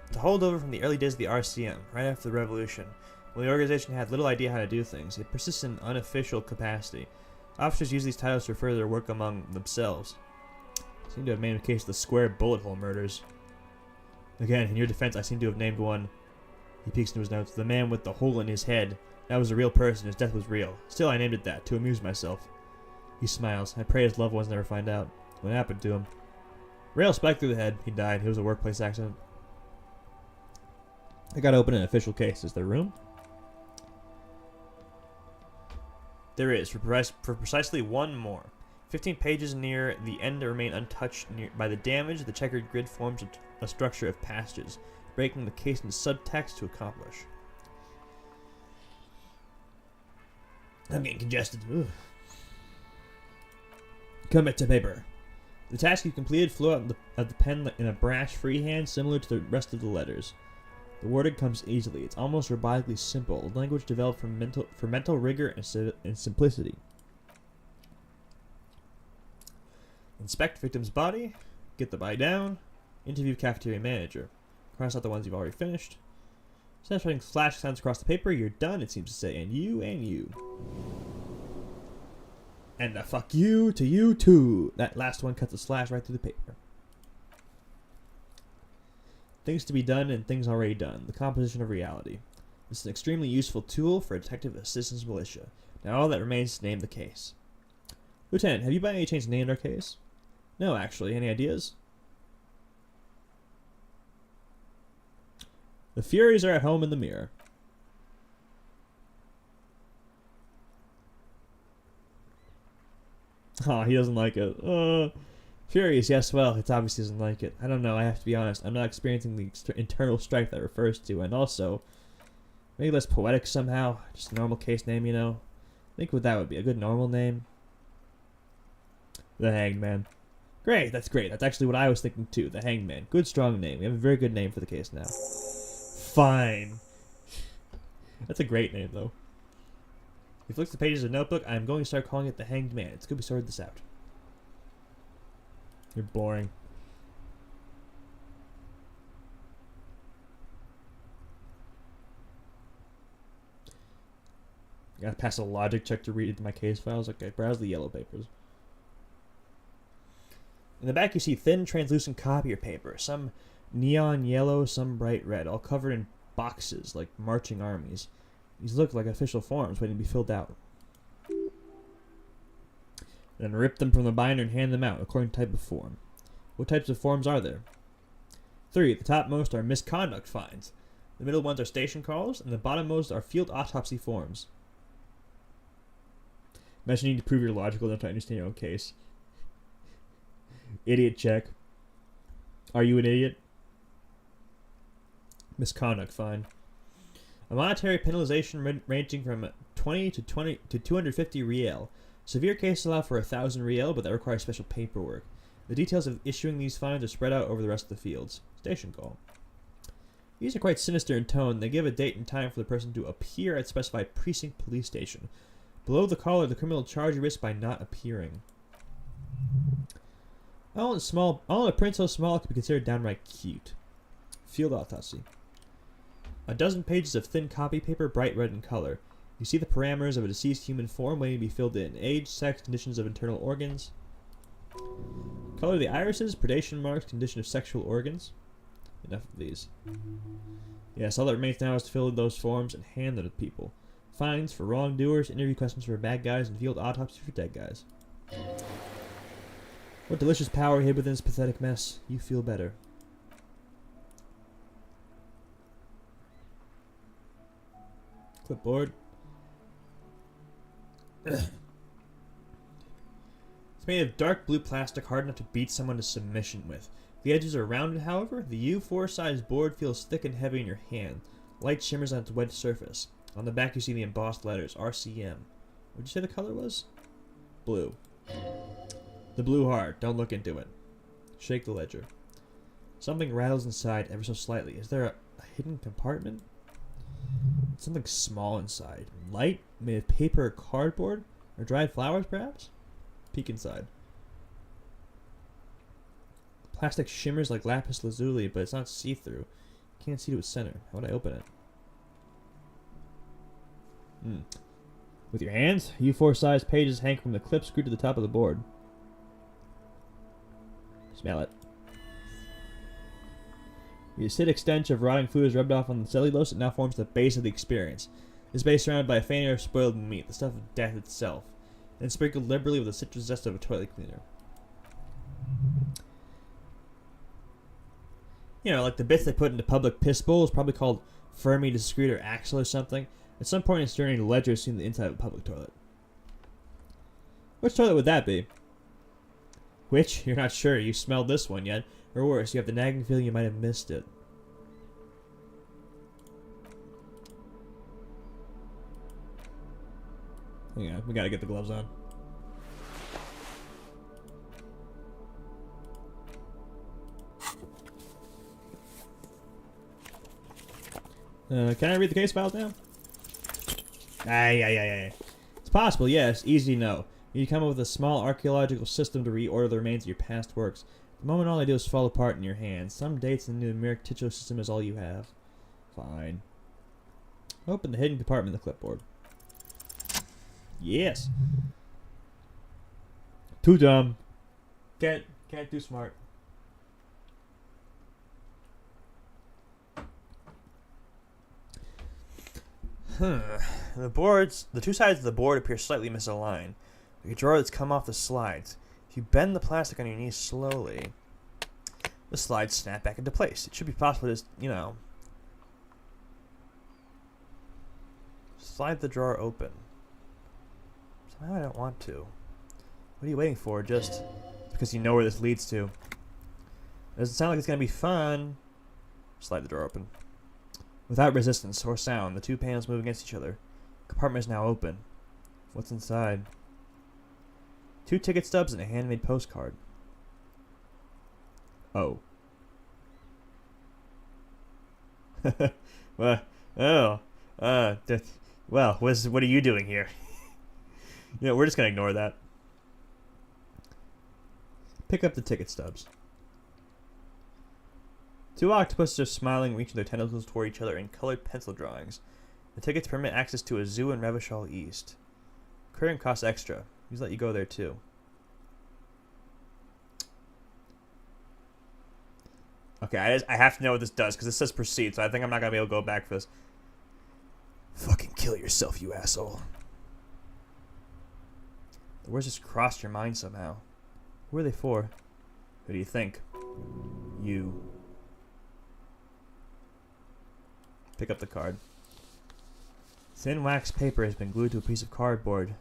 It's a holdover from the early days of the RCM, right after the revolution, when the organization had little idea how to do things. It persists in unofficial capacity. Officers use these titles to refer to their work among themselves. Seem to have named a case of the Square Bullet Hole Murders. Again, in your defense, I seem to have named one. He peeks into his notes. The man with the hole in his head. That was a real person. His death was real. Still, I named it that, to amuse myself. He smiles. I pray his loved ones never find out what happened to him. Rail spiked through the head. He died. It was a workplace accident. I gotta open an official case. Is there room? There is, for precisely one more. 15 pages near the end remain untouched by the damage. The checkered grid forms a structure of passages, breaking the case into subtext to accomplish. I'm getting congested. Ugh. Commit to paper. The task you completed flew out of the pen in a brash freehand similar to the rest of the letters. The wording comes easily. It's almost robotically simple, a language developed for mental rigor and simplicity. Inspect victim's body. Get the body down. Interview cafeteria manager. Cross out the ones you've already finished. Satisfying slash sounds across the paper. You're done, it seems to say. And you, and you. And a fuck you to you too. That last one cuts a slash right through the paper. Things to be done and things already done. The composition of reality. This is an extremely useful tool for a detective assistance militia. Now all that remains is to name the case. Lieutenant, have you by any chance named our case? No, actually. Any ideas? The Furies are at home in the mirror. Aw, he doesn't like it. Furies, yes, well, it obviously doesn't like it. I don't know, I have to be honest. I'm not experiencing the internal strife that refers to, and also, maybe less poetic somehow. Just a normal case name, you know? Think what that would be. A good normal name? The Hanged Man. Great, that's great. That's actually what I was thinking too. The Hanged Man. Good, strong name. We have a very good name for the case now. Fine. That's a great name, though. He flicks the pages of the notebook. I'm going to start calling it the Hanged Man. It's good we sorted this out. You're boring. Gotta pass a logic check to read my case files. Okay, browse the yellow papers. In the back you see thin, translucent copier paper. Some neon yellow, some bright red, all covered in boxes like marching armies. These look like official forms waiting to be filled out. Then rip them from the binder and hand them out according to type of form. What types of forms are there? 3. The topmost are misconduct fines. The middle ones are station calls, and the bottommost are field autopsy forms. Imagine you need to prove you're logical enough to understand your own case. Idiot check. Are you an idiot? Misconduct fine. A monetary penalization ranging from 20 to 250 riel. Severe cases allow for 1,000 riel, but that requires special paperwork. The details of issuing these fines are spread out over the rest of the fields. Station call. These are quite sinister in tone. They give a date and time for the person to appear at specified precinct police station. Below the caller, the criminal charge risk by not appearing. All in a print so small it could be considered downright cute. Field autopsy. A dozen pages of thin copy paper, bright red in color. You see the parameters of a deceased human form waiting to be filled in. Age, sex, conditions of internal organs. Color of the irises, predation marks, condition of sexual organs. Enough of these. Yes, all that remains now is to fill in those forms and hand them to people. Fines for wrongdoers, interview questions for bad guys, and field autopsy for dead guys. What delicious power hid within this pathetic mess. You feel better. Clipboard. It's made of dark blue plastic, hard enough to beat someone to submission with. The edges are rounded, however. The U4 size board feels thick and heavy in your hand. Light shimmers on its wet surface. On the back you see the embossed letters, RCM. What did you say the color was? Blue. The blue heart. Don't look into it. Shake the ledger. Something rattles inside ever so slightly. Is there a hidden compartment? Something small inside. Light? Made of paper or cardboard? Or dried flowers, perhaps? Peek inside. Plastic shimmers like lapis lazuli, but it's not see-through. Can't see to its center. How would I open it? With your hands, U4 sized pages hang from the clip screwed to the top of the board. Smell it. The acidic stench of rotting food is rubbed off on the cellulose. It now forms the base of the experience. This base surrounded by a faint air of spoiled meat, the stuff of death itself, and sprinkled liberally with the citrus zest of a toilet cleaner. You know, like the bits they put into public piss bowls, probably called Fermi, discrete, or axle or something. At some point in its journey, the ledger has seen the inside of a public toilet. Which toilet would that be? Which? You're not sure. You smelled this one yet. Or worse, you have the nagging feeling you might have missed it. Hang on, we gotta get the gloves on. Can I read the case files now? Aye. It's possible, yes. Easy to know. You come up with a small archaeological system to reorder the remains of your past works. The moment all they do is fall apart in your hands. Some dates in the numeric titular system is all you have. Fine. Open the hidden compartment in the clipboard. Yes. Too dumb. Can't do smart. The two sides of the board appear slightly misaligned, like a drawer that's come off the slides. If you bend the plastic on your knees slowly, the slides snap back into place. It should be possible to just, slide the drawer open. Somehow I don't want to. What are you waiting for? Just because you know where this leads to. It doesn't sound like it's going to be fun. Slide the drawer open. Without resistance or sound, the two panels move against each other. The compartment is now open. What's inside? 2 ticket stubs and a handmade postcard. Oh. Well, what are you doing here? We're just gonna ignore that. Pick up the ticket stubs. 2 octopuses are smiling, reaching their tentacles toward each other in colored pencil drawings. The tickets permit access to a zoo in Revachol East. Aquarium costs extra. He's let you go there too. Okay, I have to know what this does, because it says proceed, so I think I'm not going to be able to go back for this. Fucking kill yourself, you asshole. The words just crossed your mind somehow. Who are they for? Who do you think? You. Pick up the card. Thin wax paper has been glued to a piece of cardboard.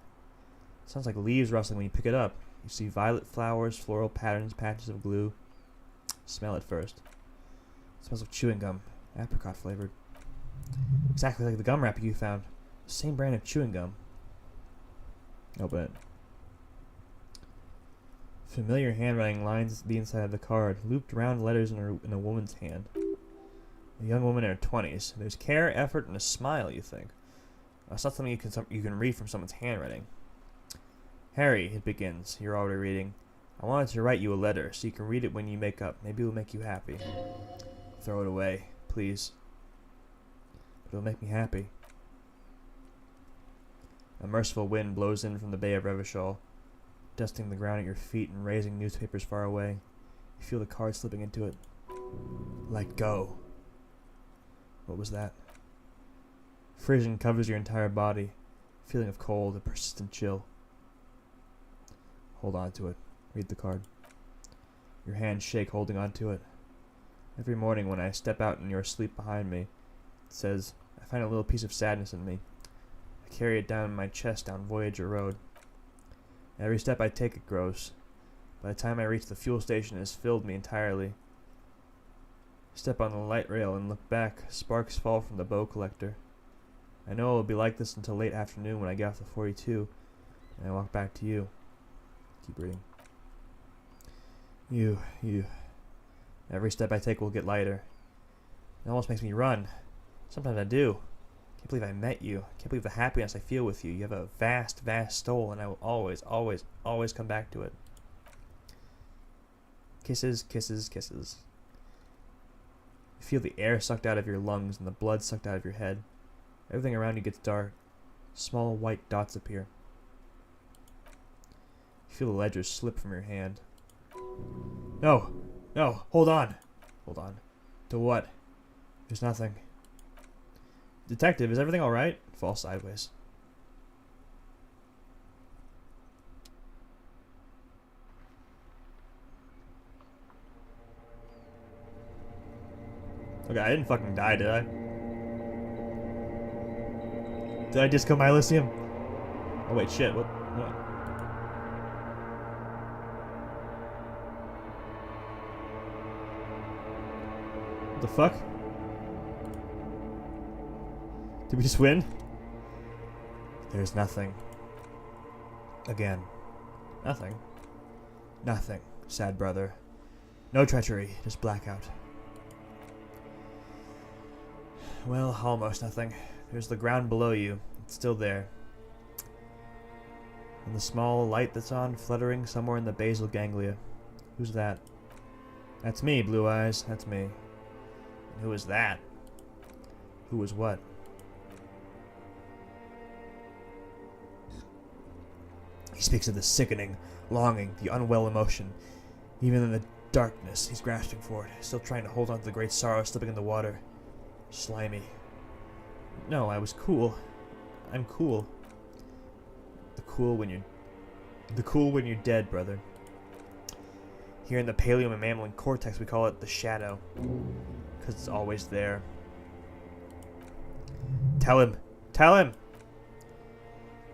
Sounds like leaves rustling when you pick it up. You see violet flowers, floral patterns, patches of glue. Smell it first. It smells of chewing gum, apricot flavored. Exactly like the gum wrapper you found. The same brand of chewing gum. Open it. Familiar handwriting lines the inside of the card, looped round letters in a woman's hand. A young woman in her 20s. There's care, effort, and a smile, you think. That's not something you can read from someone's handwriting. Harry, it begins. You're already reading. I wanted to write you a letter so you can read it when you make up. Maybe it will make you happy. Throw it away, please. But it'll make me happy. A merciful wind blows in from the Bay of Revachol, dusting the ground at your feet and raising newspapers far away. You feel the card slipping into it. Let go. What was that? Frisson covers your entire body, a feeling of cold, a persistent chill. Hold on to it. Read the card. Your hands shake holding on to it. Every morning when I step out and you're asleep behind me, it says, I find a little piece of sadness in me. I carry it down my chest down Voyager Road. Every step I take it grows. By the time I reach the fuel station, it has filled me entirely. Step on the light rail and look back. Sparks fall from the bow collector. I know it will be like this until late afternoon when I get off the 42, and I walk back to you. Keep reading. You. Every step I take will get lighter. It almost makes me run. Sometimes I do. Can't believe I met you. Can't believe the happiness I feel with you. You have a vast, vast soul, and I will always, always, always come back to it. Kisses, kisses, kisses. You feel the air sucked out of your lungs and the blood sucked out of your head. Everything around you gets dark. Small white dots appear. You feel the ledger slip from your hand. No! No! Hold on! Hold on. To what? There's nothing. Detective, is everything alright? Fall sideways. Okay, I didn't fucking die, did I? Did I just kill my ELYSIUM? Oh wait, shit, what? What the fuck? Did we just win? There's nothing. Again. Nothing. Nothing, sad brother. No treachery, just blackout. Well, almost nothing. There's the ground below you. It's still there. And the small light that's on, fluttering somewhere in the basal ganglia. Who's that? That's me, Blue Eyes. That's me. And who is that? Who was what? He speaks of the sickening, longing, the unwell emotion. Even in the darkness, he's grasping for it, still trying to hold on to the great sorrow slipping in the water. Slimy. No, I was cool. I'm cool. The cool when you're dead, brother. Here in the paleo and mammalian cortex, we call it the shadow, because it's always there. Tell him. Tell him.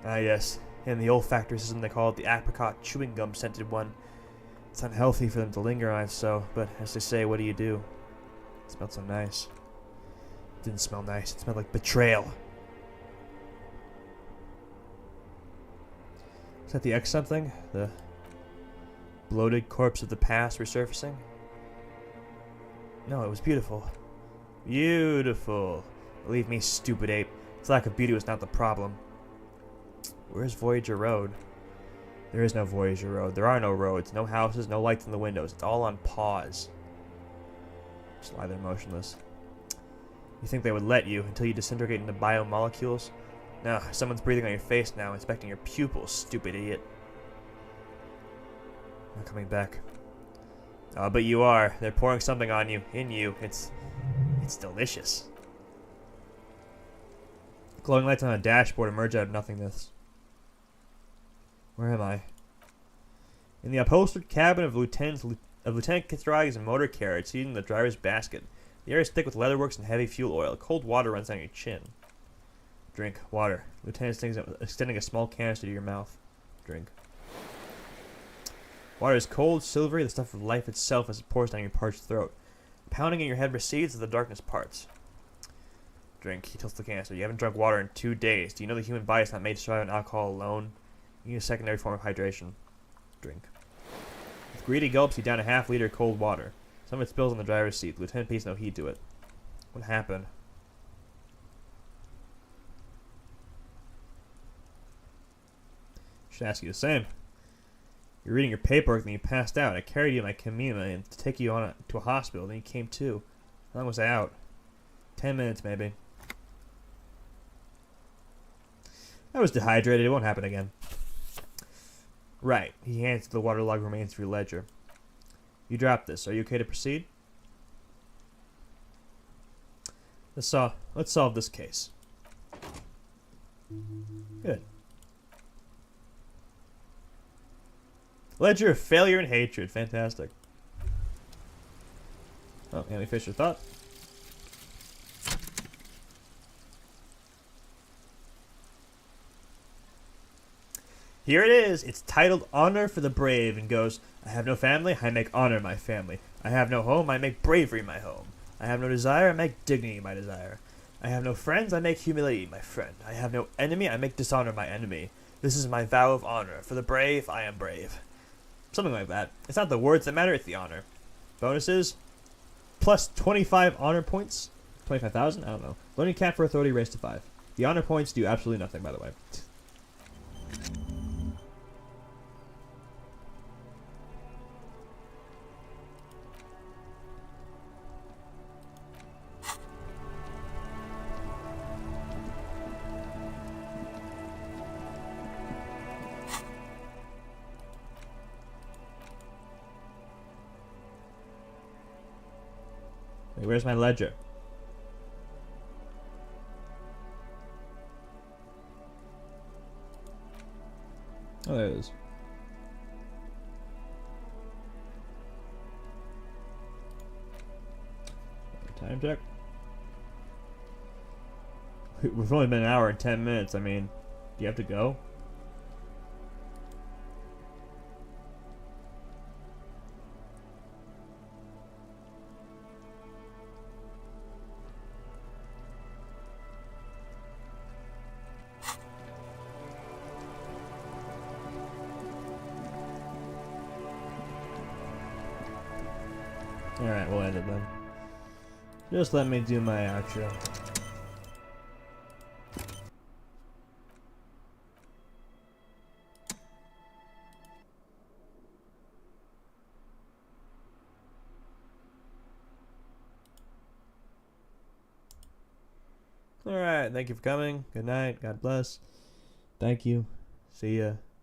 Ah, yes. In the olfactory system, they call it the apricot chewing gum scented one. It's unhealthy for them to linger on it, so, but as they say, what do you do? It smelled so nice. It didn't smell nice. It smelled like betrayal. Is that the X something? The bloated corpse of the past resurfacing? No, it was beautiful. Beautiful. Believe me, stupid ape. Its lack of beauty was not the problem. Where's Voyager Road? There is no Voyager Road. There are no roads, no houses, no lights in the windows. It's all on pause. Just lie there motionless. You think they would let you until you disintegrate into biomolecules? No, someone's breathing on your face now, inspecting your pupils, stupid idiot. Not coming back. Oh, but you are. They're pouring something on you, in you. It's delicious. Glowing lights on a dashboard emerge out of nothingness. Where am I? In the upholstered cabin of Lieutenant Kitsuraga's motor carriage, seated in the driver's basket. The air is thick with leatherworks and heavy fuel oil. Cold water runs down your chin. Drink. Water. Lieutenant extending a small canister to your mouth. Drink. Water is cold, silvery, the stuff of life itself as it pours down your parched throat. Pounding in your head recedes as the darkness parts. Drink. He tilts the canister. You haven't drunk water in 2 days. Do you know the human body is not made to survive on alcohol alone? You need a secondary form of hydration. Drink. With greedy gulps, you down a half-liter cold water. Some of it spills on the driver's seat. The lieutenant pays no heed to it. What happened? Should ask you the same. You're reading your paperwork, then you passed out. I carried you in my Kamina to take you on to a hospital, then you came to. How long was I out? 10 minutes, maybe. I was dehydrated. It won't happen again. Right. He hands the waterlogged remains of your ledger. You dropped this. Are you okay to proceed? Let's solve this case. Good. Ledger of failure and hatred. Fantastic. Oh, can we finish your thought? Here it is. It's titled Honor for the Brave and goes, I have no family, I make honor my family. I have no home, I make bravery my home. I have no desire, I make dignity my desire. I have no friends, I make humility my friend. I have no enemy, I make dishonor my enemy. This is my vow of honor. For the brave, I am brave. Something like that. It's not the words that matter, it's the honor. Bonuses, plus 25 honor points. 25,000? I don't know. Learning cap for authority raised to 5. The honor points do absolutely nothing, by the way. Wait, where's my ledger? Oh, there it is. Time check. We've only been an hour and 10 minutes. I mean, do you have to go? Alright, we'll end it then. Just let me do my outro. Alright, thank you for coming. Good night. God bless. Thank you. See ya.